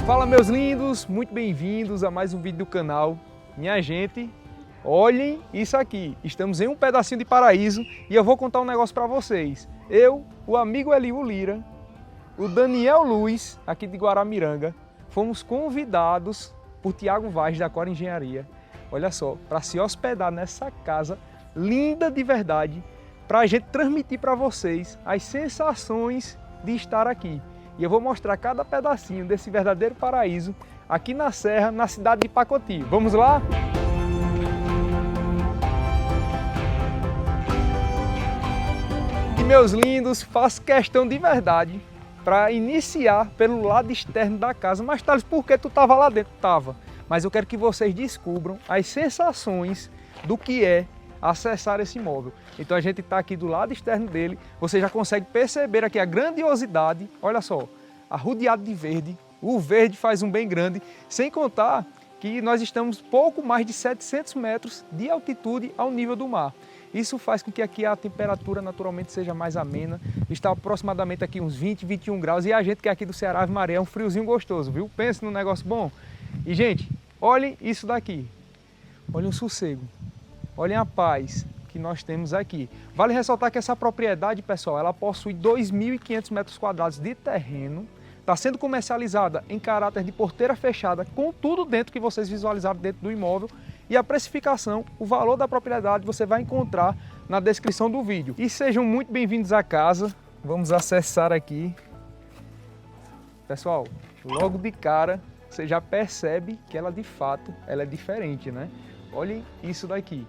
Fala, meus lindos, muito bem-vindos a mais um vídeo do canal. Minha gente, olhem isso aqui, estamos em um pedacinho de paraíso e eu vou contar um negócio para vocês. Eu, o amigo Eliú Lira, o Daniel Luiz, aqui de Guaramiranga, fomos convidados por Tiago Vaz da Cora Engenharia, olha só, para se hospedar nessa casa linda de verdade, para a gente transmitir para vocês as sensações de estar aqui. E eu vou mostrar cada pedacinho desse verdadeiro paraíso aqui na Serra, na cidade de Pacoti. Vamos lá? E meus lindos, faço questão de verdade para iniciar pelo lado externo da casa. Mas Thales, por que tu estava lá dentro? Tava. Mas eu quero que vocês descubram as sensações do que é acessar esse imóvel. Então a gente está aqui do lado externo dele, você já consegue perceber aqui a grandiosidade, olha só, arrodeado de verde, o verde faz um bem grande, sem contar que nós estamos pouco mais de 700 metros de altitude ao nível do mar. Isso faz com que aqui a temperatura naturalmente seja mais amena, está aproximadamente aqui uns 20, 21 graus e a gente que é aqui do Ceará, Ave Maria, é um friozinho gostoso, viu? Pensa num negócio bom. E gente, olhem isso daqui, olhem o sossego. Olhem a paz que nós temos aqui. Vale ressaltar que essa propriedade, pessoal, ela possui 2.500 metros quadrados de terreno, está sendo comercializada em caráter de porteira fechada, com tudo dentro que vocês visualizaram dentro do imóvel, e a precificação, o valor da propriedade você vai encontrar na descrição do vídeo. E sejam muito bem-vindos à casa, vamos acessar aqui. Pessoal, logo de cara, você já percebe que ela de fato ela é diferente, né? Olhem isso daqui.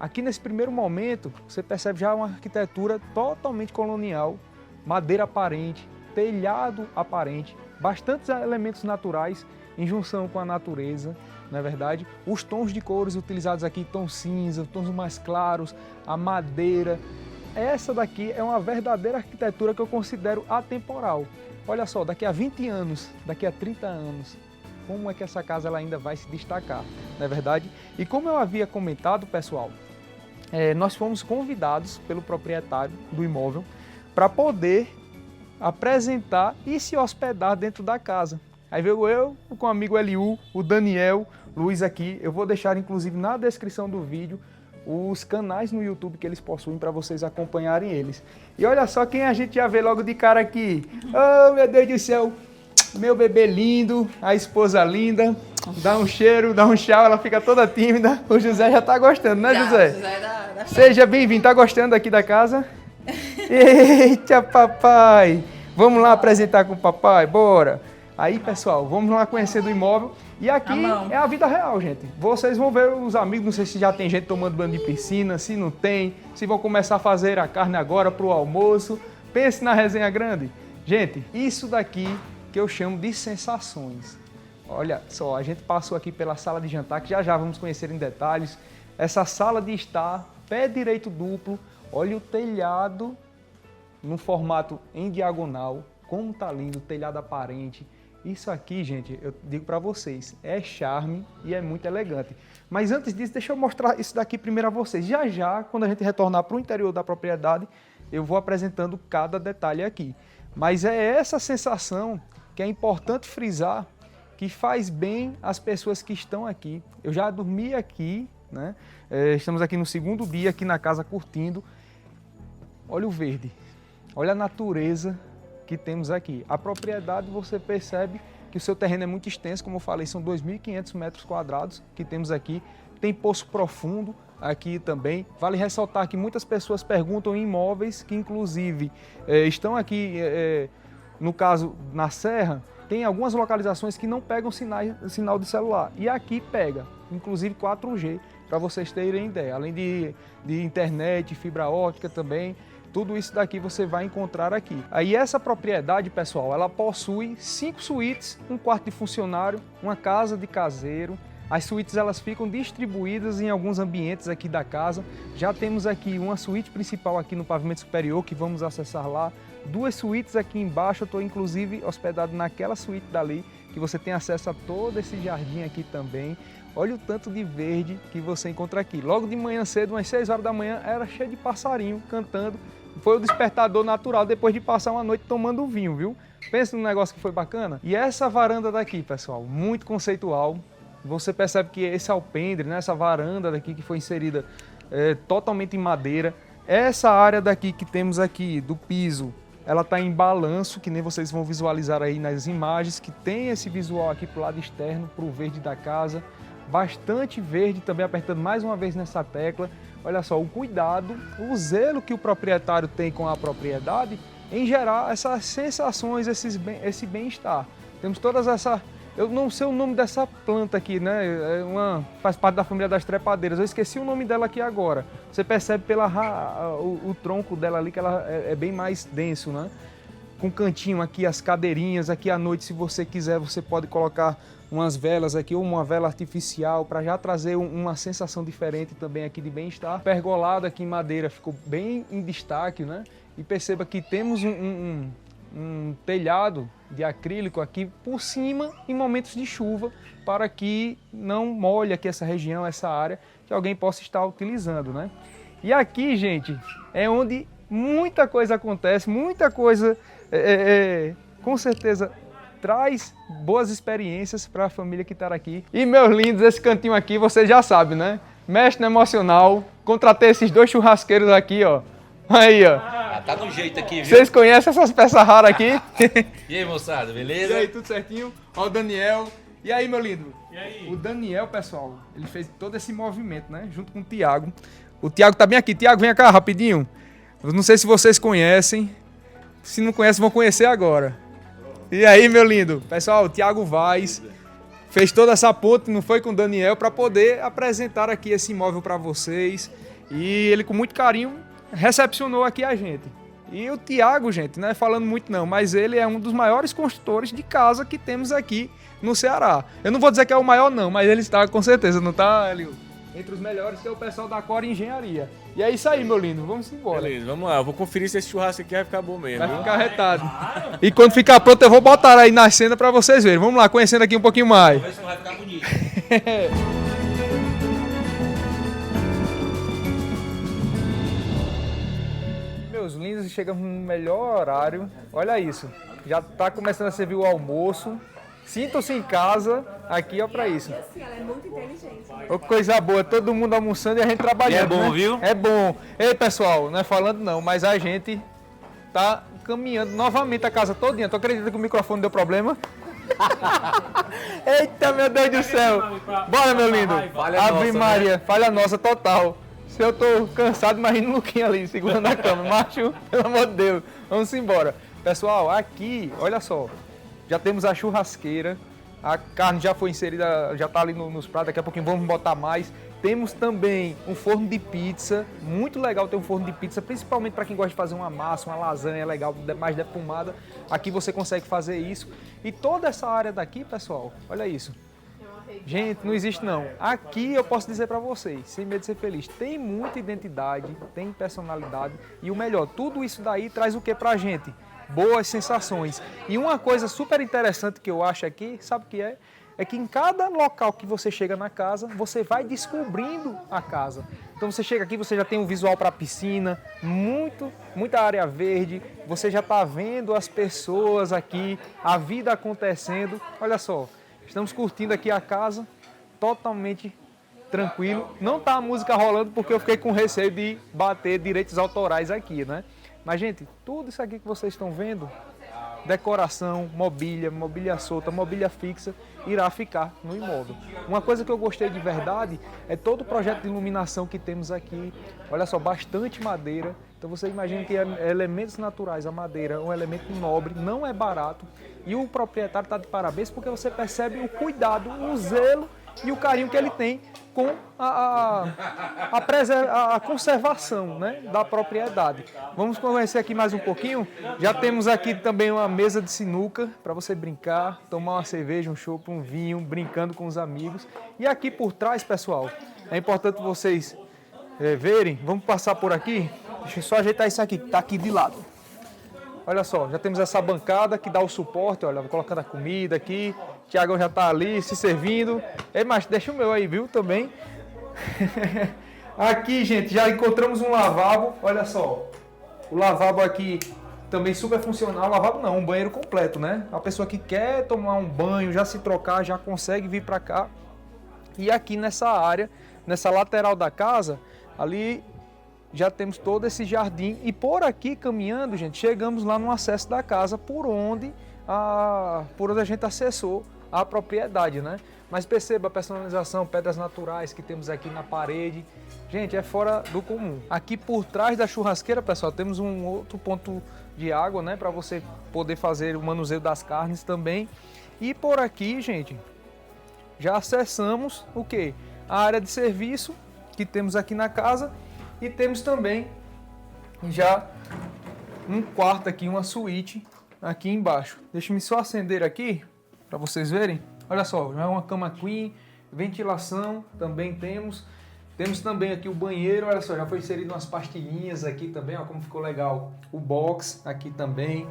Aqui nesse primeiro momento, você percebe já uma arquitetura totalmente colonial, madeira aparente, telhado aparente, bastantes elementos naturais em junção com a natureza, não é verdade? Os tons de cores utilizados aqui, tom cinza, tons mais claros, a madeira. Essa daqui é uma verdadeira arquitetura que eu considero atemporal. Olha só, daqui a 20 anos, daqui a 30 anos, como é que essa casa ela ainda vai se destacar, não é verdade? E como eu havia comentado, pessoal, nós fomos convidados pelo proprietário do imóvel para poder apresentar e se hospedar dentro da casa. Aí veio eu com o amigo Eliú, o Daniel Luiz aqui, eu vou deixar inclusive na descrição do vídeo os canais no YouTube que eles possuem para vocês acompanharem eles. E olha só quem a gente já vê logo de cara aqui. Oh, meu Deus do céu! Meu bebê lindo, a esposa linda, dá um cheiro, dá um tchau, ela fica toda tímida. O José já tá gostando, né, José? Seja bem-vindo, tá gostando aqui da casa? Eita, papai! Vamos lá apresentar com o papai, bora! Aí, pessoal, vamos lá conhecer do imóvel. E aqui é a vida real, gente. Vocês vão ver os amigos, não sei se já tem gente tomando banho de piscina, se não tem, se vão começar a fazer a carne agora pro almoço. Pense na resenha grande. Gente, isso daqui que eu chamo de sensações. Olha só, a gente passou aqui pela sala de jantar, que já vamos conhecer em detalhes. Essa sala de estar, pé direito duplo, olha o telhado no formato em diagonal, como tá lindo, telhado aparente. Isso aqui, gente, eu digo para vocês, é charme e é muito elegante. Mas antes disso, deixa eu mostrar isso daqui primeiro a vocês. Já, quando a gente retornar para o interior da propriedade, eu vou apresentando cada detalhe aqui. Mas é essa sensação que é importante frisar, que faz bem às pessoas que estão aqui. Eu já dormi aqui, né? Estamos aqui no segundo dia, aqui na casa curtindo. Olha o verde, olha a natureza que temos aqui. A propriedade, você percebe que o seu terreno é muito extenso, como eu falei, são 2.500 metros quadrados que temos aqui. Tem poço profundo aqui também. Vale ressaltar que muitas pessoas perguntam em imóveis que, inclusive, estão aqui... No caso, na Serra, tem algumas localizações que não pegam sinal de celular. E aqui pega, inclusive 4G, para vocês terem ideia. Além de internet, fibra ótica também, tudo isso daqui você vai encontrar aqui. Aí essa propriedade, pessoal, ela possui 5 suítes, um quarto de funcionário, uma casa de caseiro. As suítes elas ficam distribuídas em alguns ambientes aqui da casa. Já temos aqui uma suíte principal aqui no pavimento superior, que vamos acessar lá. 2 suítes aqui embaixo, eu estou inclusive hospedado naquela suíte dali, que você tem acesso a todo esse jardim aqui também. Olha o tanto de verde que você encontra aqui. Logo de manhã cedo, umas 6 horas da manhã, era cheio de passarinho cantando. Foi o despertador natural depois de passar uma noite tomando vinho, viu? Pensa num negócio que foi bacana. E essa varanda daqui, pessoal, muito conceitual. Você percebe que esse alpendre, né, essa varanda daqui que foi inserida totalmente em madeira. Essa área daqui que temos aqui do piso, ela está em balanço, que nem vocês vão visualizar aí nas imagens, que tem esse visual aqui pro lado externo, pro verde da casa. Bastante verde também, apertando mais uma vez nessa tecla. Olha só, o cuidado, o zelo que o proprietário tem com a propriedade em gerar essas sensações, esse bem-estar. Temos todas essa... Eu não sei o nome dessa planta aqui, né? Faz parte da família das trepadeiras. Eu esqueci o nome dela aqui agora. Você percebe pelo o tronco dela ali que ela é bem mais denso, né? Com cantinho aqui, as cadeirinhas. Aqui à noite, se você quiser, você pode colocar umas velas aqui ou uma vela artificial para já trazer uma sensação diferente também aqui de bem-estar. Pergolado aqui em madeira ficou bem em destaque, né? E perceba que temos um telhado de acrílico aqui por cima em momentos de chuva para que não molhe aqui essa região, essa área que alguém possa estar utilizando, né? E aqui, gente, é onde muita coisa acontece, muita coisa com certeza traz boas experiências para a família que está aqui. E meus lindos, esse cantinho aqui, vocês já sabem, né? Mexe no emocional, contratei esses 2 churrasqueiros aqui, ó. Aí, ó. Tá no jeito aqui, viu? Vocês conhecem essas peças raras aqui? E aí, moçada, beleza? E aí, tudo certinho? Ó o Daniel. E aí, meu lindo? E aí? O Daniel, pessoal, ele fez todo esse movimento, né? Junto com o Thiago. O Thiago tá bem aqui. Thiago, vem cá rapidinho. Eu não sei se vocês conhecem. Se não conhecem, vão conhecer agora. E aí, meu lindo? Pessoal, o Thiago Vaz fez toda essa ponte, não foi com o Daniel, para poder apresentar aqui esse imóvel para vocês. E ele, com muito carinho, recepcionou aqui a gente. E o Thiago, gente, não é falando muito não, mas ele é um dos maiores construtores de casa que temos aqui no Ceará. Eu não vou dizer que é o maior não, mas ele está com certeza, não está, Elio? Entre os melhores, que é o pessoal da Core Engenharia. E é isso aí, meu lindo, vamos embora. Beleza, vamos lá, eu vou conferir se esse churrasco aqui vai ficar bom mesmo. Vai ficar retado. E quando ficar pronto eu vou botar aí na cena para vocês verem. Vamos lá, conhecendo aqui um pouquinho mais. Vamos ver se não vai ficar bonito. Meus lindos, chegamos no melhor horário. Olha isso, já está começando a servir o almoço. Sintam-se em casa, aqui ó pra isso. Assim, ela é muito inteligente. Ô, coisa boa, todo mundo almoçando e a gente trabalhando. E é bom, né? viu? É bom. Ei, pessoal, não é falando não, mas a gente tá caminhando novamente a casa todinha. Tu acredita que o microfone deu problema? Eita, meu Deus do céu. Bora, meu lindo. Falha Ave nossa, Maria, falha nossa total. Se eu tô cansado, imagina o Luquinha ali, segurando a câmera. Macho, pelo amor de Deus. Vamos embora. Pessoal, aqui, olha só. Já temos a churrasqueira. A carne já foi inserida, já tá ali nos pratos. Daqui a pouquinho vamos botar mais. Temos também um forno de pizza. Muito legal ter um forno de pizza, principalmente para quem gosta de fazer uma massa, uma lasanha legal, mais defumada. Aqui você consegue fazer isso. E toda essa área daqui, pessoal, olha isso. Gente, não existe não. Aqui eu posso dizer para vocês, sem medo de ser feliz, tem muita identidade, tem personalidade e o melhor, tudo isso daí traz o que pra gente? Boas sensações. E uma coisa super interessante que eu acho aqui, sabe o que é? É que em cada local que você chega na casa, você vai descobrindo a casa. Então você chega aqui, você já tem um visual para a piscina, muita área verde, você já está vendo as pessoas aqui, a vida acontecendo. Olha só, estamos curtindo aqui a casa, totalmente tranquilo. Não tá a música rolando porque eu fiquei com receio de bater direitos autorais aqui, né? Mas, gente, tudo isso aqui que vocês estão vendo, decoração, mobília solta, mobília fixa, irá ficar no imóvel. Uma coisa que eu gostei de verdade é todo o projeto de iluminação que temos aqui. Olha só, bastante madeira. Então você imagina que elementos naturais, a madeira é um elemento nobre, não é barato. E o proprietário está de parabéns porque você percebe o cuidado, o zelo e o carinho que ele tem com a conservação, né, da propriedade. Vamos conhecer aqui mais um pouquinho. Já temos aqui também uma mesa de sinuca para você brincar, tomar uma cerveja, um chopp, um vinho, brincando com os amigos. E aqui por trás, pessoal, é importante vocês verem. Vamos passar por aqui. Deixa eu só ajeitar isso aqui, que está aqui de lado. Olha só, já temos essa bancada que dá o suporte, olha, vou colocando a comida aqui. O Thiagão já está ali se servindo. Ei, mas deixa o meu aí, viu, também. Aqui, gente, já encontramos um lavabo, olha só. O lavabo aqui também super funcional, lavabo não, um banheiro completo, né? A pessoa que quer tomar um banho, já se trocar, já consegue vir para cá. E aqui nessa área, nessa lateral da casa, ali já temos todo esse jardim. E por aqui, caminhando, gente, chegamos lá no acesso da casa, por onde a gente acessou a propriedade, né? Mas perceba a personalização, pedras naturais que temos aqui na parede. Gente, é fora do comum. Aqui por trás da churrasqueira, pessoal, temos um outro ponto de água, né? Para você poder fazer o manuseio das carnes também. E por aqui, gente, já acessamos o quê? A área de serviço que temos aqui na casa. E temos também já um quarto aqui, uma suíte aqui embaixo. Deixa-me só acender aqui para vocês verem. Olha só, já é uma cama queen, ventilação também temos. Temos também aqui o banheiro, olha só, já foi inserido umas pastilhinhas aqui também, ó, como ficou legal. O box aqui também.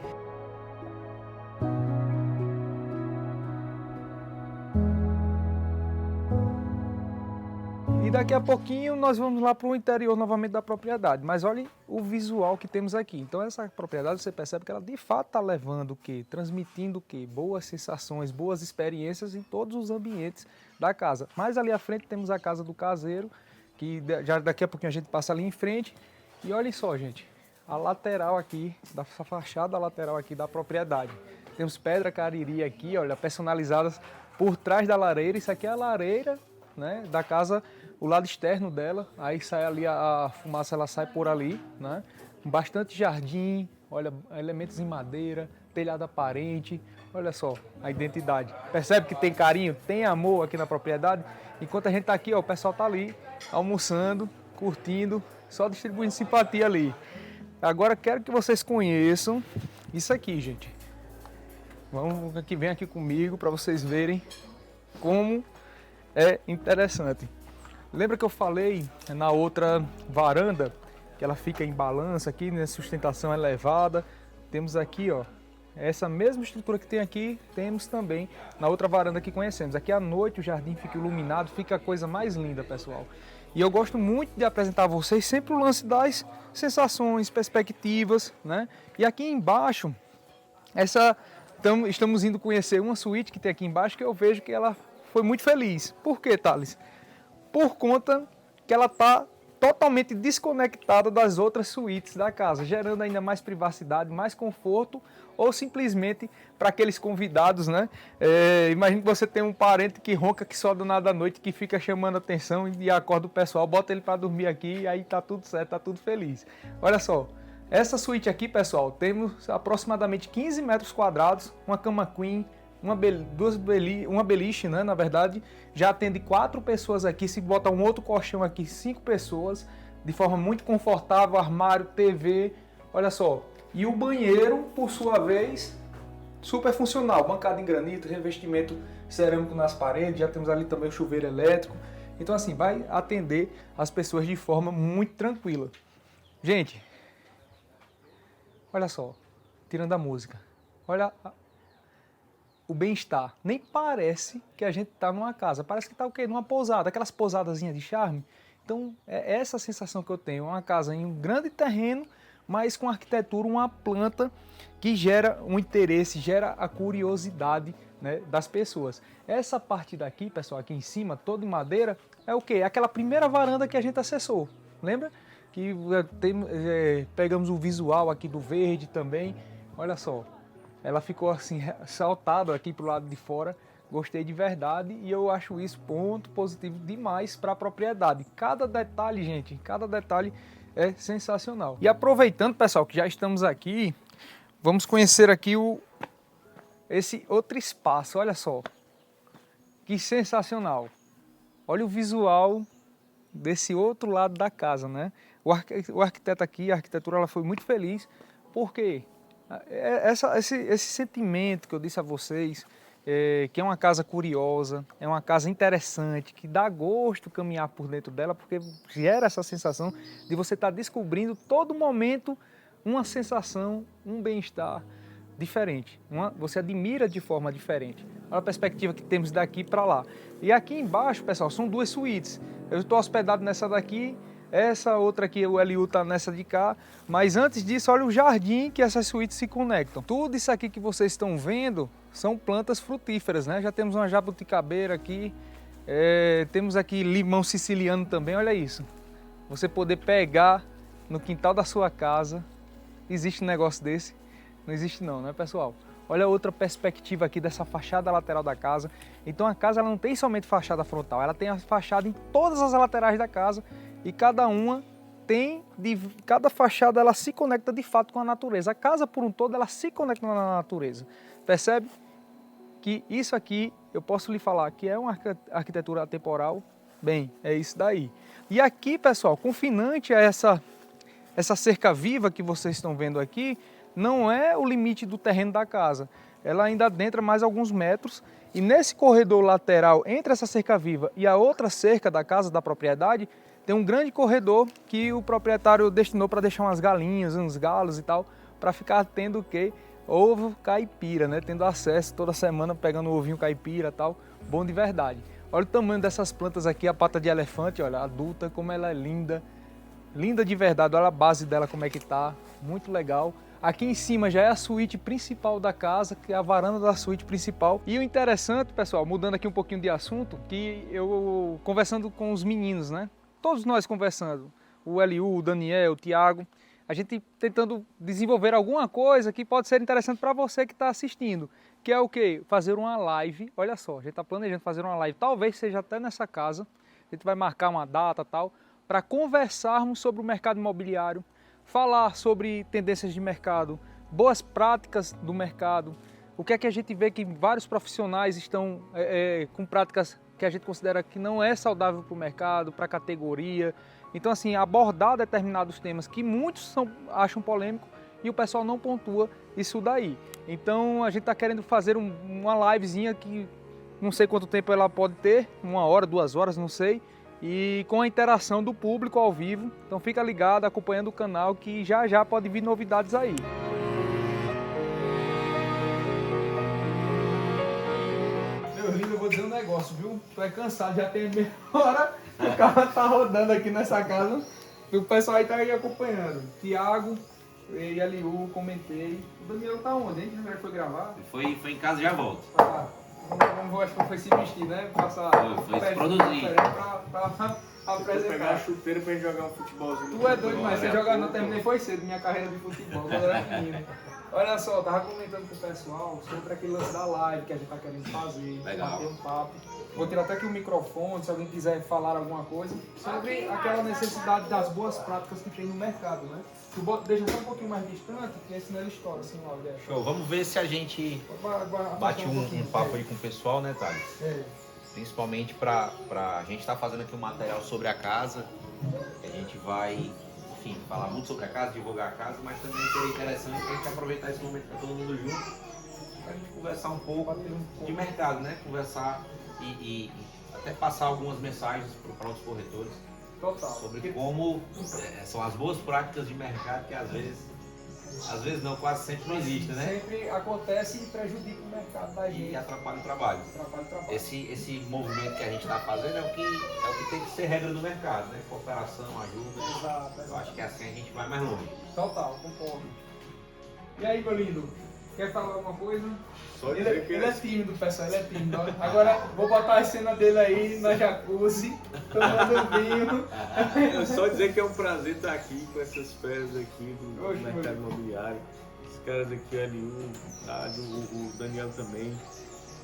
E daqui a pouquinho nós vamos lá para o interior novamente da propriedade. Mas olhem o visual que temos aqui. Então essa propriedade você percebe que ela de fato está levando o quê? Transmitindo o quê? Boas sensações, boas experiências em todos os ambientes da casa. Mais ali à frente temos a casa do caseiro, que já daqui a pouquinho a gente passa ali em frente. E olhem só, gente, a lateral aqui, da fachada lateral aqui da propriedade. Temos pedra cariri aqui, olha, personalizadas por trás da lareira. Isso aqui é a lareira, né, da casa, o lado externo dela, aí sai ali a fumaça, ela sai por ali, né? Bastante jardim, olha, elementos em madeira, telhado aparente, olha só a identidade. Percebe que tem carinho, tem amor aqui na propriedade? Enquanto a gente tá aqui, ó, o pessoal tá ali almoçando, curtindo, só distribuindo simpatia ali. Agora quero que vocês conheçam isso aqui, gente. Vamos aqui, vem aqui comigo para vocês verem como é interessante. Lembra que eu falei na outra varanda que ela fica em balança aqui, né, sustentação elevada? Temos aqui, ó, essa mesma estrutura que tem aqui, temos também na outra varanda que conhecemos. Aqui à noite o jardim fica iluminado, fica a coisa mais linda, pessoal. E eu gosto muito de apresentar a vocês sempre o lance das sensações, perspectivas, né? E aqui embaixo, estamos indo conhecer uma suíte que tem aqui embaixo que eu vejo que ela foi muito feliz. Por quê, Thales? Por conta que ela está totalmente desconectada das outras suítes da casa, gerando ainda mais privacidade, mais conforto, ou simplesmente para aqueles convidados, né? Imagina que você tem um parente que ronca que só do nada à noite, que fica chamando atenção e acorda o pessoal, bota ele para dormir aqui e aí tá tudo certo, tá tudo feliz. Olha só, essa suíte aqui, pessoal, temos aproximadamente 15 metros quadrados, uma cama queen, uma beliche, né, na verdade, já atende 4 pessoas aqui. Se botar um outro colchão aqui, 5 pessoas, de forma muito confortável, armário, TV, olha só. E o banheiro, por sua vez, super funcional, bancada em granito, revestimento cerâmico nas paredes, já temos ali também o chuveiro elétrico. Então assim, vai atender as pessoas de forma muito tranquila. Gente, olha só, tirando a música, olha o bem-estar. Nem parece que a gente está numa casa, parece que está o quê? Numa pousada, aquelas pousadazinhas de charme. Então é essa sensação que eu tenho, uma casa em um grande terreno, mas com arquitetura, uma planta que gera um interesse, gera a curiosidade, né, das pessoas. Essa parte daqui, pessoal, aqui em cima, toda em madeira, é o quê? É aquela primeira varanda que a gente acessou, lembra? Que pegamos o visual aqui do verde também, olha só. Ela ficou assim, saltada aqui pro lado de fora. Gostei de verdade e eu acho isso ponto positivo demais para a propriedade. Cada detalhe, gente, cada detalhe é sensacional. E aproveitando, pessoal, que já estamos aqui, vamos conhecer aqui esse outro espaço. Olha só, que sensacional. Olha o visual desse outro lado da casa, né? O arquiteto aqui, a arquitetura, ela foi muito feliz, porque esse sentimento que eu disse a vocês, que é uma casa curiosa, é uma casa interessante, que dá gosto caminhar por dentro dela, porque gera essa sensação de você estar descobrindo todo momento uma sensação, um bem-estar diferente. Você admira de forma diferente. Olha a perspectiva que temos daqui para lá. E aqui embaixo, pessoal, são 2 suítes. Eu estou hospedado nessa daqui, Essa outra aqui, o LU tá nessa de cá. Mas antes disso, olha o jardim que essas suítes se conectam. Tudo isso aqui que vocês estão vendo são plantas frutíferas, né? Já temos uma jabuticabeira aqui. Temos aqui limão siciliano também, olha isso. Você poder pegar no quintal da sua casa. Existe um negócio desse? Não existe não, né, pessoal? Olha outra perspectiva aqui dessa fachada lateral da casa. Então a casa ela não tem somente fachada frontal, ela tem a fachada em todas as laterais da casa e cada fachada ela se conecta de fato com a natureza. A casa por um todo ela se conecta na natureza. Percebe que isso aqui eu posso lhe falar que é uma arquitetura atemporal? Bem, é isso daí. E aqui, pessoal, confinante a essa cerca viva que vocês estão vendo aqui, não é o limite do terreno da casa. Ela ainda adentra mais alguns metros e nesse corredor lateral entre essa cerca viva e a outra cerca da casa, da propriedade, tem um grande corredor que o proprietário destinou para deixar umas galinhas, uns galos e tal, para ficar tendo o quê? Ovo caipira, né? Tendo acesso toda semana, pegando o ovinho caipira e tal, bom de verdade. Olha o tamanho dessas plantas aqui, a pata de elefante, olha, adulta, como ela é linda. Linda de verdade, olha a base dela como é que tá, muito legal. Aqui em cima já é a suíte principal da casa, que é a varanda da suíte principal. E o interessante, pessoal, mudando aqui um pouquinho de assunto, que eu conversando com os meninos, né? Todos nós conversando, o LU, o Daniel, o Thiago, a gente tentando desenvolver alguma coisa que pode ser interessante para você que está assistindo. Que é o quê? Fazer uma live, olha só, a gente está planejando fazer uma live, talvez seja até nessa casa, a gente vai marcar uma data e tal, para conversarmos sobre o mercado imobiliário, falar sobre tendências de mercado, boas práticas do mercado, o que é que a gente vê que vários profissionais estão com práticas que a gente considera que não é saudável para o mercado, para a categoria. Então, assim, abordar determinados temas que muitos acham polêmico e o pessoal não pontua isso daí. Então, a gente está querendo fazer uma livezinha que não sei quanto tempo ela pode ter, 1 hora, 2 horas, não sei, e com a interação do público ao vivo. Então fica ligado, acompanhando o canal que já pode vir novidades aí. Meu lindo, eu vou dizer um negócio, viu? Tu é cansado, já tem meia hora, o carro tá rodando aqui nessa casa. E o pessoal aí tá aí acompanhando. Thiago e LU, comentei. O Daniel tá onde, hein? Já foi gravar? Foi em casa e já volto. Acho que foi se vestir, né? Passar foi se produzir. Pra apresentar. Pegar a chuteira pra gente jogar um futebolzinho. Tu é doido, mas você jogar não terminei foi cedo minha carreira de futebol, quando eu era menino. Olha só, eu tava comentando com o pessoal sobre aquele lance da live que a gente tá querendo fazer, Legal. bater um papo. Vou tirar até aqui o microfone, se alguém quiser falar alguma coisa, sobre aquela necessidade das boas práticas que tem no mercado, né? Deixa só um pouquinho mais distante, porque senão ele estoura assim o áudio. Show, vamos ver se a gente bate um papo aí com o pessoal, né, Thales? Principalmente pra a gente estar fazendo aqui um material sobre a casa. A gente vai, enfim, falar muito sobre a casa, divulgar a casa, mas também seria interessante a gente aproveitar esse momento que tá todo mundo junto, pra gente conversar um pouco de mercado, né? Conversar e até passar algumas mensagens para outros corretores. Total. Sobre como são as boas práticas de mercado que às vezes não, quase sempre não existem, né? Sempre acontece e prejudica o mercado da gente. E atrapalha o trabalho. Esse movimento que a gente está fazendo é o que tem que ser regra do mercado, né? Cooperação, ajuda. Exato. Eu acho que assim a gente vai mais longe. Total, concordo. E aí, meu lindo? Quer falar alguma coisa? Só Ele dizer que é tímido, pessoal, ele é tímido. Agora vou botar a cena dele aí na jacuzzi, tomando vinho. É só dizer que é um prazer estar aqui com essas feras aqui do Oxe, mercado imobiliário. Os caras aqui, o LU, o Daniel também.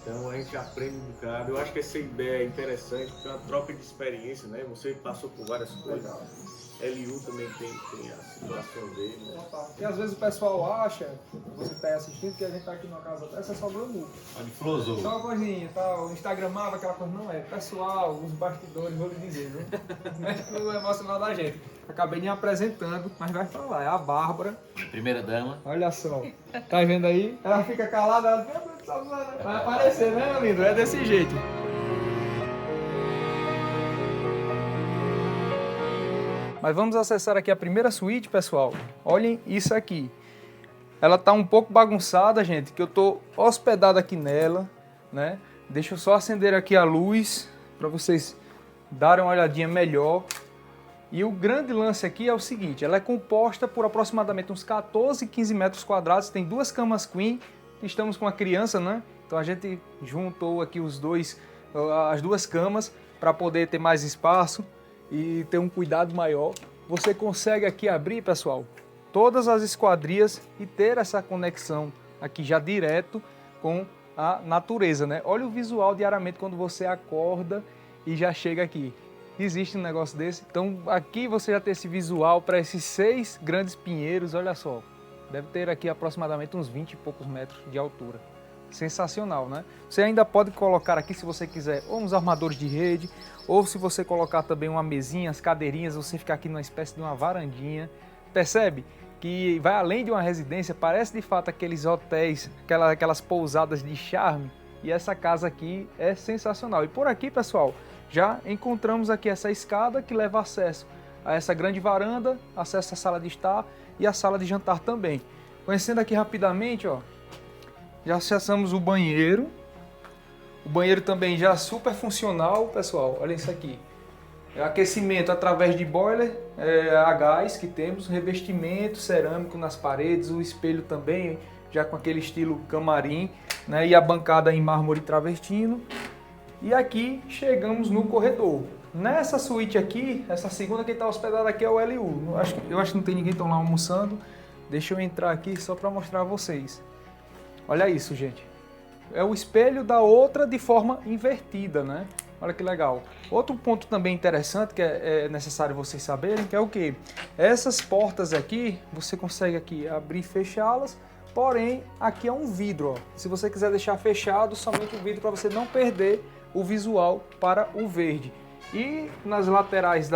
Então a gente aprende um bocado. Eu acho que essa ideia é interessante, porque é uma troca de experiência, né? Você passou por várias coisas. LU também tem a situação dele. E às vezes o pessoal acha, você está aí assistindo, que a gente está aqui numa casa dessa, é só glamour. Onde flosou. Só uma coisinha, tal, Instagramava aquela coisa, não é. Pessoal, os bastidores, vou lhe dizer, viu? Mexe no emocional da gente. Acabei nem apresentando, mas vai falar, é a Bárbara. Primeira dama. Olha só, tá vendo aí? Ela fica calada, ela vai aparecer, né, meu lindo? É desse jeito. Mas vamos acessar aqui a primeira suíte, pessoal. Olhem isso aqui. Ela tá um pouco bagunçada, gente, que eu tô hospedado aqui nela, né? Deixa eu só acender aqui a luz para vocês darem uma olhadinha melhor. E o grande lance aqui é o seguinte, ela é composta por aproximadamente uns 14, 15 metros quadrados, tem 2 camas queen, estamos com a criança, né? Então a gente juntou aqui as 2 camas para poder ter mais espaço e ter um cuidado maior. Você consegue aqui abrir, pessoal, todas as esquadrias e ter essa conexão aqui já direto com a natureza, né? Olha o visual diariamente quando você acorda e já chega aqui. Existe um negócio desse? Então aqui você já tem esse visual para esses 6 grandes pinheiros, olha só. Deve ter aqui aproximadamente uns 20 e poucos metros de altura. Sensacional, né? Você ainda pode colocar aqui, se você quiser, ou uns armadores de rede, ou se você colocar também uma mesinha, as cadeirinhas, você ficar aqui numa espécie de uma varandinha. Percebe? Que vai além de uma residência, parece de fato aqueles hotéis, aquelas pousadas de charme. E essa casa aqui é sensacional. E por aqui, pessoal, já encontramos aqui essa escada que leva acesso a essa grande varanda, acesso à sala de estar e a sala de jantar também. Conhecendo aqui rapidamente, ó, já acessamos o banheiro. O banheiro também já super funcional, pessoal. Olha isso aqui. É aquecimento através de boiler a gás que temos, revestimento cerâmico nas paredes, o espelho também já com aquele estilo camarim, né? E a bancada em mármore travertino. E aqui chegamos no corredor. Nessa suíte aqui, essa segunda que está hospedada aqui é o LU. Eu acho que não tem ninguém, estão lá almoçando. Deixa eu entrar aqui só para mostrar a vocês. Olha isso, gente. É o espelho da outra de forma invertida, né? Olha que legal. Outro ponto também interessante que é necessário vocês saberem, que é o quê? Essas portas aqui, você consegue aqui abrir e fechá-las, porém aqui é um vidro, ó. Se você quiser deixar fechado, somente o vidro para você não perder o visual para o verde. E nas laterais,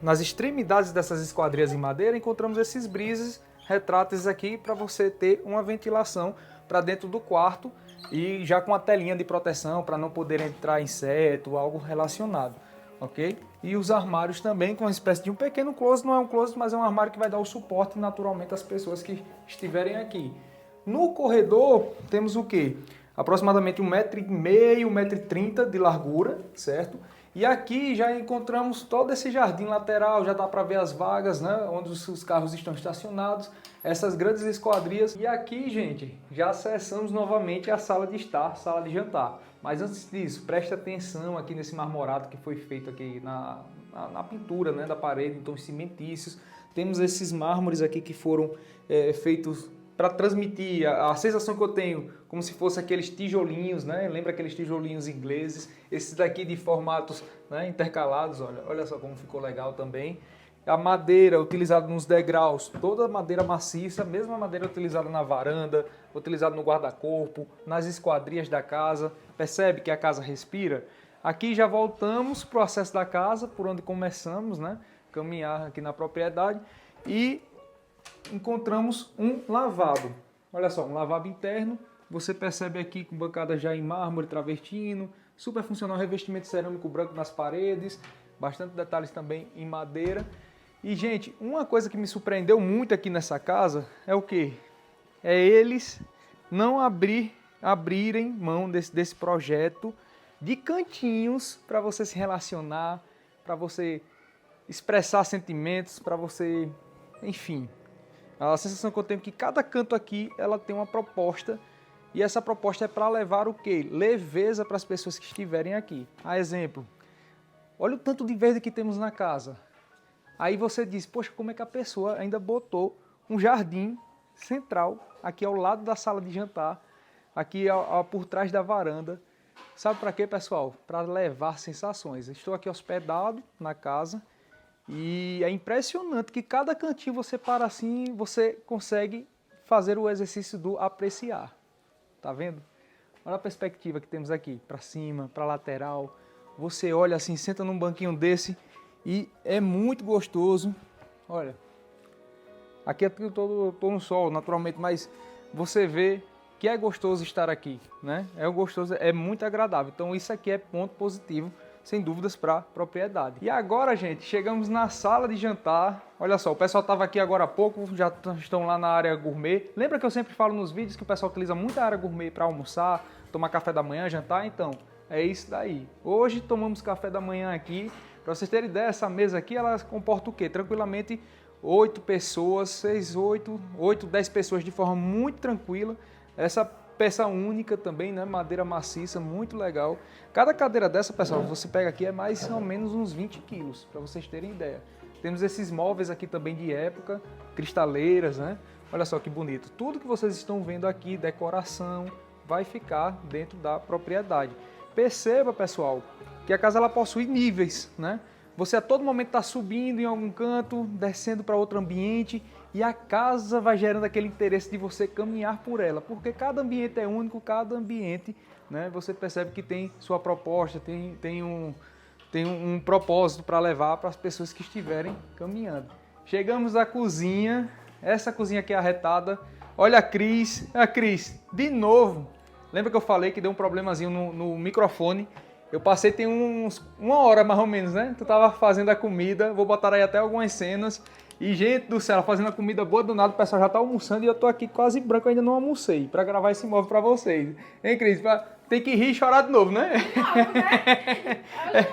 nas extremidades dessas esquadrias em madeira, encontramos esses brises retráteis aqui para você ter uma ventilação para dentro do quarto e já com a telinha de proteção para não poder entrar inseto ou algo relacionado, ok? E os armários também com uma espécie de um pequeno closet, não é um closet, mas é um armário que vai dar o suporte naturalmente às pessoas que estiverem aqui. No corredor temos o quê? Aproximadamente 1,5 m, 1,30 m de largura, certo? E aqui já encontramos todo esse jardim lateral, já dá para ver as vagas, né, onde os carros estão estacionados, essas grandes esquadrias. E aqui, gente, já acessamos novamente a sala de estar, sala de jantar. Mas antes disso, preste atenção aqui nesse marmorado que foi feito aqui na pintura, né, da parede, em tons cimentícios. Temos esses mármores aqui que foram feitos para transmitir a sensação que eu tenho, como se fosse aqueles tijolinhos, né? Lembra aqueles tijolinhos ingleses? Esses daqui de formatos, né, intercalados, olha só como ficou legal também. A madeira utilizada nos degraus, toda madeira maciça, mesma madeira utilizada na varanda, utilizada no guarda-corpo, nas esquadrias da casa. Percebe que a casa respira? Aqui já voltamos para o acesso da casa, por onde começamos, né? Caminhar aqui na propriedade e encontramos um lavabo. Olha só, um lavabo interno. Você percebe aqui com bancada já em mármore travertino, super funcional, revestimento cerâmico branco nas paredes, bastante detalhes também em madeira. E, gente, uma coisa que me surpreendeu muito aqui nessa casa é o quê? É eles não abrirem mão desse projeto de cantinhos para você se relacionar, para você expressar sentimentos, para você, enfim. A sensação que eu tenho é que cada canto aqui ela tem uma proposta e essa proposta é para levar o quê? Leveza para as pessoas que estiverem aqui. A exemplo, olha o tanto de verde que temos na casa. Aí você diz, poxa, como é que a pessoa ainda botou um jardim central aqui ao lado da sala de jantar, aqui por trás da varanda. Sabe para quê, pessoal? Para levar sensações. Estou aqui hospedado na casa e é impressionante que cada cantinho você para assim, você consegue fazer o exercício do apreciar. Tá vendo? Olha a perspectiva que temos aqui, para cima, para lateral. Você olha assim, senta num banquinho desse e é muito gostoso. Olha, aqui eu estou no sol naturalmente, mas você vê que é gostoso estar aqui, né? É gostoso, é muito agradável. Então isso aqui é ponto positivo, sem dúvidas, para a propriedade. E agora, gente, chegamos na sala de jantar. Olha só, o pessoal estava aqui agora há pouco, já estão lá na área gourmet. Lembra que eu sempre falo nos vídeos que o pessoal utiliza muito a área gourmet para almoçar, tomar café da manhã, jantar? Então, é isso daí. Hoje tomamos café da manhã aqui Para vocês terem ideia, essa mesa aqui, ela comporta o quê? Tranquilamente 8 pessoas, 6, 8, 10 pessoas de forma muito tranquila. Essa peça única também, né? Madeira maciça, muito legal. Cada cadeira dessa, pessoal, você pega aqui é mais ou menos uns 20 quilos, para vocês terem ideia. Temos esses móveis aqui também de época, cristaleiras, né? Olha só que bonito. Tudo que vocês estão vendo aqui, decoração, vai ficar dentro da propriedade. Perceba, pessoal, que a casa ela possui níveis, né? Você a todo momento está subindo em algum canto, descendo para outro ambiente e a casa vai gerando aquele interesse de você caminhar por ela, porque cada ambiente é único, cada ambiente, né? Você percebe que tem sua proposta, tem um propósito para levar para as pessoas que estiverem caminhando. Chegamos à cozinha, essa cozinha aqui é arretada. Olha a Cris, de novo. Lembra que eu falei que deu um problemazinho no microfone? Eu passei tem uma hora mais ou menos, né? Tu tava fazendo a comida, vou botar aí até algumas cenas. E gente do céu, ela fazendo a comida boa do nada, o pessoal já tá almoçando e eu tô aqui quase branco, ainda não almocei, pra gravar esse móvel pra vocês. Hein, Cris? Tem que rir e chorar de novo, né? Não, né?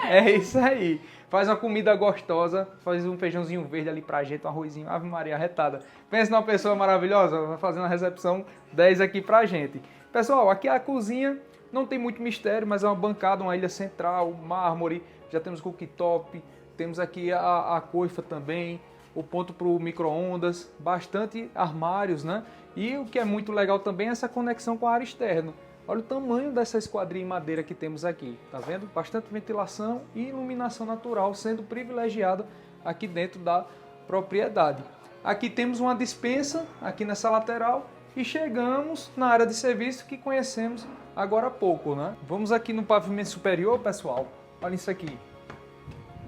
É isso aí. Faz uma comida gostosa, faz um feijãozinho verde ali pra gente, um arrozinho, Ave Maria, arretada. Pensa numa pessoa maravilhosa, vai fazer uma recepção 10 aqui pra gente. Pessoal, aqui é a cozinha. Não tem muito mistério, mas é uma bancada, uma ilha central, mármore, já temos cooktop, temos aqui a coifa também, o ponto para o micro-ondas, bastante armários, né? E o que é muito legal também é essa conexão com a área externa. Olha o tamanho dessa esquadria em madeira que temos aqui, tá vendo? Bastante ventilação e iluminação natural sendo privilegiada aqui dentro da propriedade. Aqui temos uma despensa, aqui nessa lateral, e chegamos na área de serviço que conhecemos agora há pouco, né? Vamos aqui no pavimento superior, pessoal. Olha isso aqui.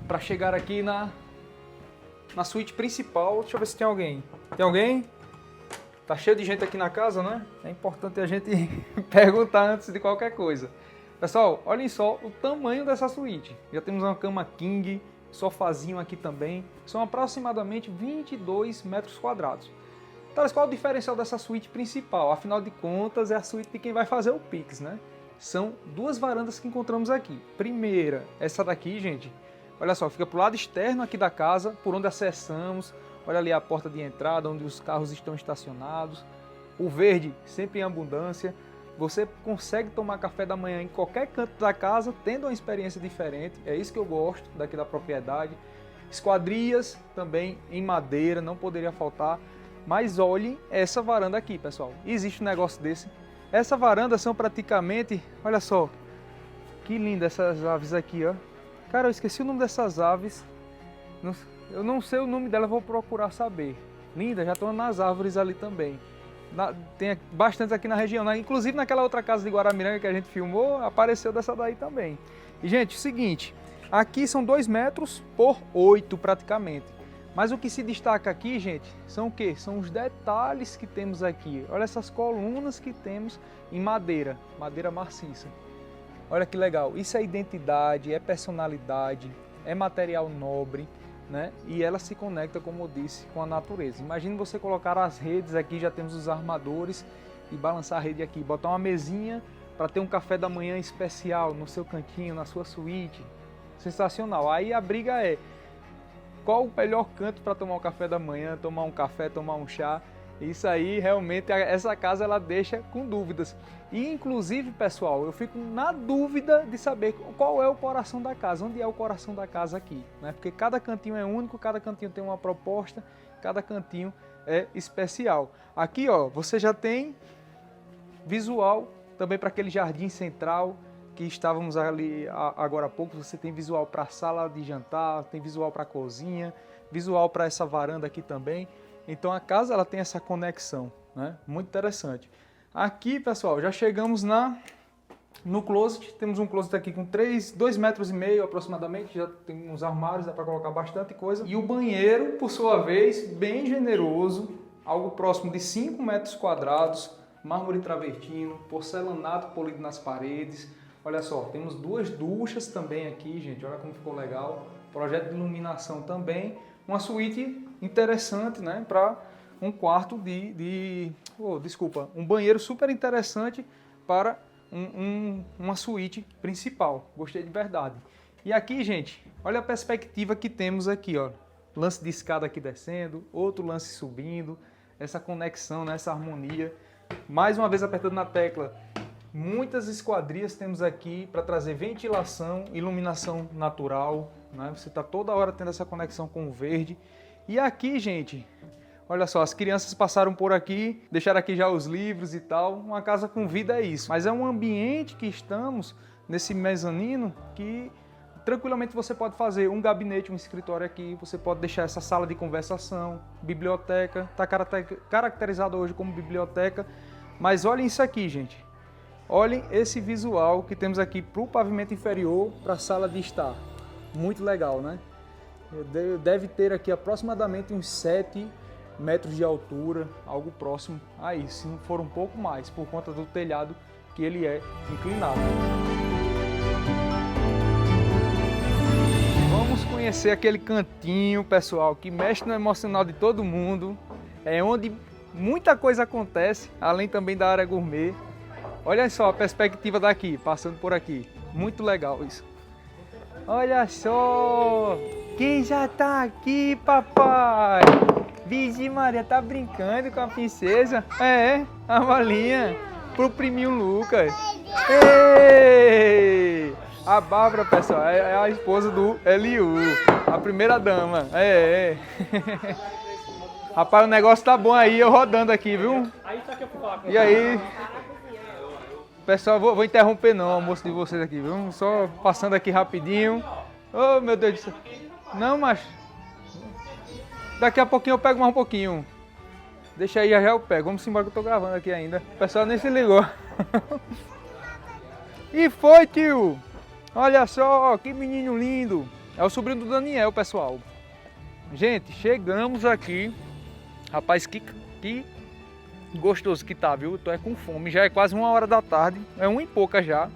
Para chegar aqui na suíte principal, deixa eu ver se tem alguém. Tem alguém? Tá cheio de gente aqui na casa, né? É importante a gente perguntar antes de qualquer coisa. Pessoal, olhem só o tamanho dessa suíte. Já temos uma cama king, sofazinho aqui também. São aproximadamente 22 metros quadrados. Então, qual é o diferencial dessa suíte principal? Afinal de contas, é a suíte de quem vai fazer o Pix, né? São duas varandas que encontramos aqui. Primeira, essa daqui, gente, olha só, fica pro lado externo aqui da casa, por onde acessamos. Olha ali a porta de entrada, onde os carros estão estacionados. O verde, sempre em abundância. Você consegue tomar café da manhã em qualquer canto da casa, tendo uma experiência diferente. É isso que eu gosto daqui da propriedade. Esquadrias também em madeira, não poderia faltar. Mas olhem essa varanda aqui, pessoal. Existe um negócio desse. Essa varanda são praticamente... Olha só. Que linda essas aves aqui, ó. Cara, eu esqueci o nome dessas aves. Eu não sei o nome dela, vou procurar saber. Linda, já estão nas árvores ali também. Tem bastante aqui na região. Inclusive naquela outra casa de Guaramiranga que a gente filmou, apareceu dessa daí também. E, gente, o seguinte. Aqui são 2 metros por 8 praticamente. Mas o que se destaca aqui, gente, são o quê? São os detalhes que temos aqui. Olha essas colunas que temos em madeira, madeira maciça. Olha que legal. Isso é identidade, é personalidade, é material nobre, né? E ela se conecta, como eu disse, com a natureza. Imagine você colocar as redes aqui, já temos os armadores, e balançar a rede aqui. Botar uma mesinha para ter um café da manhã especial no seu cantinho, na sua suíte. Sensacional. Aí a briga é... Qual o melhor canto para tomar um café da manhã, tomar um café, tomar um chá? Isso aí, realmente, essa casa ela deixa com dúvidas. E, inclusive, pessoal, eu fico na dúvida de saber qual é o coração da casa, onde é o coração da casa aqui, né? Porque cada cantinho é único, cada cantinho tem uma proposta, cada cantinho é especial. Aqui, ó, você já tem visual também para aquele jardim central, que estávamos ali agora há pouco. Você tem visual para a sala de jantar, tem visual para a cozinha, visual para essa varanda aqui também. Então a casa ela tem essa conexão, né? Muito interessante. Aqui, pessoal, já chegamos no closet. Temos um closet aqui com 2,5 metros aproximadamente. Já tem uns armários, dá para colocar bastante coisa. E o banheiro, por sua vez, bem generoso, algo próximo de 5 metros quadrados, mármore travertino, porcelanato polido nas paredes. Olha só, temos 2 duchas também aqui, gente. Olha como ficou legal. Projeto de iluminação também. Uma suíte interessante, né? Para um quarto um banheiro super interessante para uma suíte principal. Gostei de verdade. E aqui, gente, olha a perspectiva que temos aqui, ó. Lance de escada aqui descendo, outro lance subindo, essa conexão, né, essa harmonia. Mais uma vez apertando na tecla, muitas esquadrias temos aqui para trazer ventilação, iluminação natural, né? Você está toda hora tendo essa conexão com o verde. E aqui, gente, olha só, as crianças passaram por aqui, deixaram aqui já os livros e tal. Uma casa com vida é isso. Mas é um ambiente que estamos nesse mezanino que tranquilamente você pode fazer um gabinete, um escritório aqui. Você pode deixar essa sala de conversação, biblioteca. Está caracterizado hoje como biblioteca. Mas olhem isso aqui, gente. Olhem esse visual que temos aqui para o pavimento inferior, para a sala de estar. Muito legal, né? Deve ter aqui aproximadamente uns 7 metros de altura, algo próximo a isso, se não for um pouco mais, por conta do telhado que ele é inclinado. Vamos conhecer aquele cantinho, pessoal, que mexe no emocional de todo mundo. É onde muita coisa acontece, além também da área gourmet. Olha só a perspectiva daqui, passando por aqui. Muito legal isso. Olha só! Quem já tá aqui, papai? Vixe Maria, tá brincando com a princesa? É, a Malinha. Pro priminho Lucas. Ei! A Bárbara, pessoal, é a esposa do Eliú. A primeira dama. É. Rapaz, o negócio tá bom aí, eu rodando aqui, viu? E aí? Pessoal, vou interromper não o almoço de vocês aqui, viu? Só passando aqui rapidinho. Oh, meu Deus do céu. Não, mas... Daqui a pouquinho eu pego mais um pouquinho. Deixa aí, já eu pego. Vamos embora que eu tô gravando aqui ainda. O pessoal nem se ligou. E foi, tio! Olha só, que menino lindo. É o sobrinho do Daniel, pessoal. Gente, chegamos aqui. Rapaz, que gostoso que tá, viu? Eu tô com fome. Já é quase 1h da tarde. É 1 e pouca já.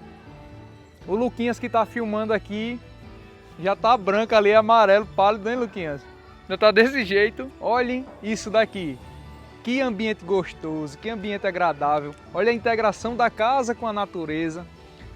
O Luquinhas que tá filmando aqui já tá branco ali, amarelo, pálido, hein, Luquinhas? Já tá desse jeito. Olhem isso daqui. Que ambiente gostoso, que ambiente agradável. Olha a integração da casa com a natureza.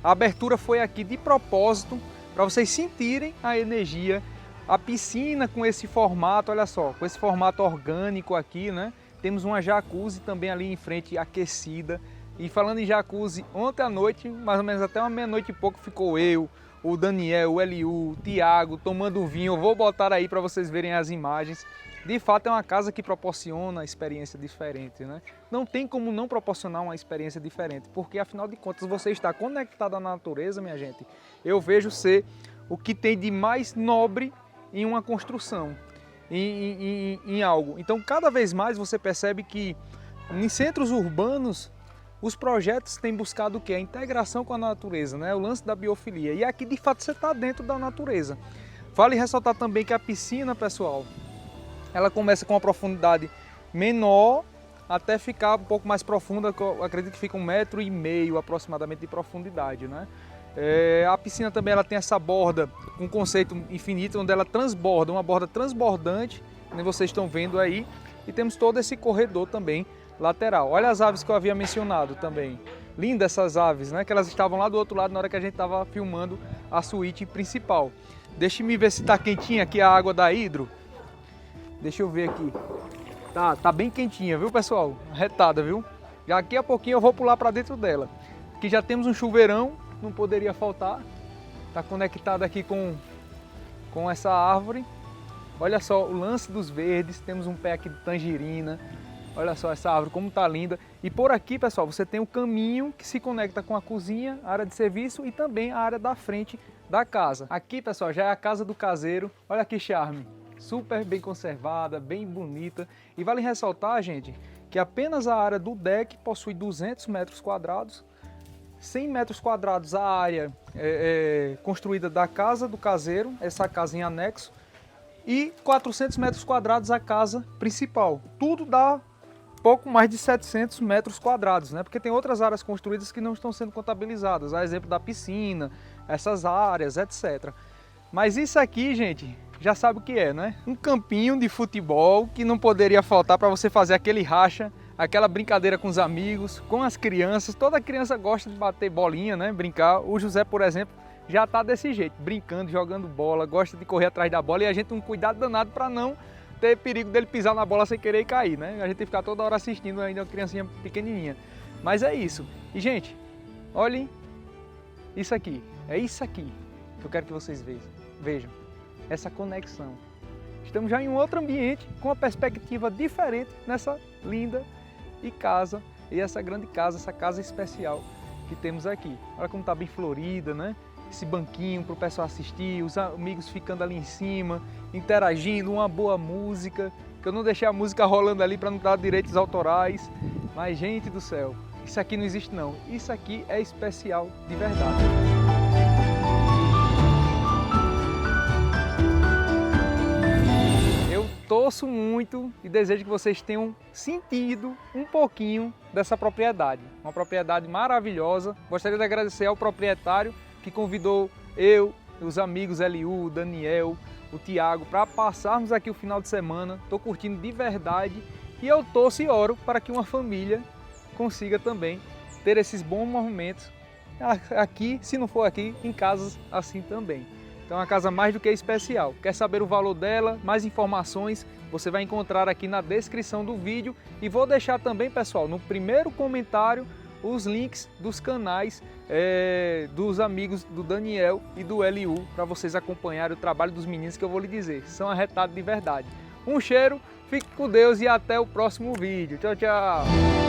A abertura foi aqui de propósito para vocês sentirem a energia. A piscina com esse formato, olha só, com esse formato orgânico aqui, né? Temos uma jacuzzi também ali em frente, aquecida. E falando em jacuzzi, ontem à noite, mais ou menos até uma meia-noite e pouco, ficou eu, o Daniel, o Eliú, o Tiago, tomando vinho. Eu vou botar aí para vocês verem as imagens. De fato é uma casa que proporciona experiência diferente, né? Não tem como não proporcionar uma experiência diferente, porque afinal de contas você está conectado à natureza, minha gente. Eu vejo ser o que tem de mais nobre em uma construção. Em algo. Então cada vez mais você percebe que em centros urbanos os projetos têm buscado o que? A integração com a natureza, né? O lance da biofilia. E aqui de fato você está dentro da natureza. Vale ressaltar também que a piscina, pessoal, ela começa com uma profundidade menor até ficar um pouco mais profunda, que eu acredito que fica 1,5 m aproximadamente de profundidade, né? A piscina também ela tem essa borda com um conceito infinito, onde ela transborda, uma borda transbordante, como vocês estão vendo aí, e temos todo esse corredor também lateral. Olha as aves que eu havia mencionado também. Lindas essas aves, né? Que elas estavam lá do outro lado na hora que a gente estava filmando a suíte principal. Deixa-me ver se está quentinha aqui a água da hidro. Deixa eu ver aqui. Tá bem quentinha, viu, pessoal? Retada, viu? Daqui a pouquinho eu vou pular para dentro dela. Aqui já temos um chuveirão, não poderia faltar. Tá conectado aqui com essa árvore. Olha só o lance dos verdes. Temos um pé aqui de tangerina. Olha só essa árvore como tá linda. E por aqui, pessoal, você tem o caminho que se conecta com a cozinha, a área de serviço e também a área da frente da casa. Aqui, pessoal, já é a casa do caseiro. Olha que charme. Super bem conservada, bem bonita. E vale ressaltar, gente, que apenas a área do deck possui 200 metros quadrados. 100 metros quadrados a área construída da casa do caseiro, essa casa em anexo. E 400 metros quadrados a casa principal. Tudo dá pouco mais de 700 metros quadrados, né? Porque tem outras áreas construídas que não estão sendo contabilizadas. A exemplo da piscina, essas áreas, etc. Mas isso aqui, gente, já sabe o que é, né? Um campinho de futebol que não poderia faltar para você fazer aquele racha, aquela brincadeira com os amigos, com as crianças. Toda criança gosta de bater bolinha, né? Brincar. O José, por exemplo, já tá desse jeito, brincando, jogando bola, gosta de correr atrás da bola e a gente tem um cuidado danado para não ter perigo dele pisar na bola sem querer e cair, né? A gente tem que ficar toda hora assistindo, ainda uma criancinha pequenininha. Mas é isso. E, gente, olhem isso aqui. É isso aqui que eu quero que vocês vejam. Essa conexão. Estamos já em um outro ambiente, com uma perspectiva diferente nessa linda casa e essa grande casa, essa casa especial que temos aqui. Olha como está bem florida, né? Esse banquinho para o pessoal assistir, os amigos ficando ali em cima, interagindo, uma boa música, que eu não deixei a música rolando ali para não dar direitos autorais. Mas, gente do céu, isso aqui não existe não. Isso aqui é especial de verdade. Eu torço muito e desejo que vocês tenham sentido um pouquinho dessa propriedade. Uma propriedade maravilhosa. Gostaria de agradecer ao proprietário que convidou eu, os amigos Eliú, o Daniel, o Tiago, para passarmos aqui o final de semana. Estou curtindo de verdade e eu torço e oro para que uma família consiga também ter esses bons momentos aqui, se não for aqui, em casas assim também. Então é uma casa mais do que especial. Quer saber o valor dela, mais informações, você vai encontrar aqui na descrição do vídeo e vou deixar também, pessoal, no primeiro comentário os links dos canais dos amigos do Daniel e do Eliú para vocês acompanharem o trabalho dos meninos que eu vou lhe dizer, são arretados de verdade. Um cheiro, fique com Deus e até o próximo vídeo. Tchau, tchau!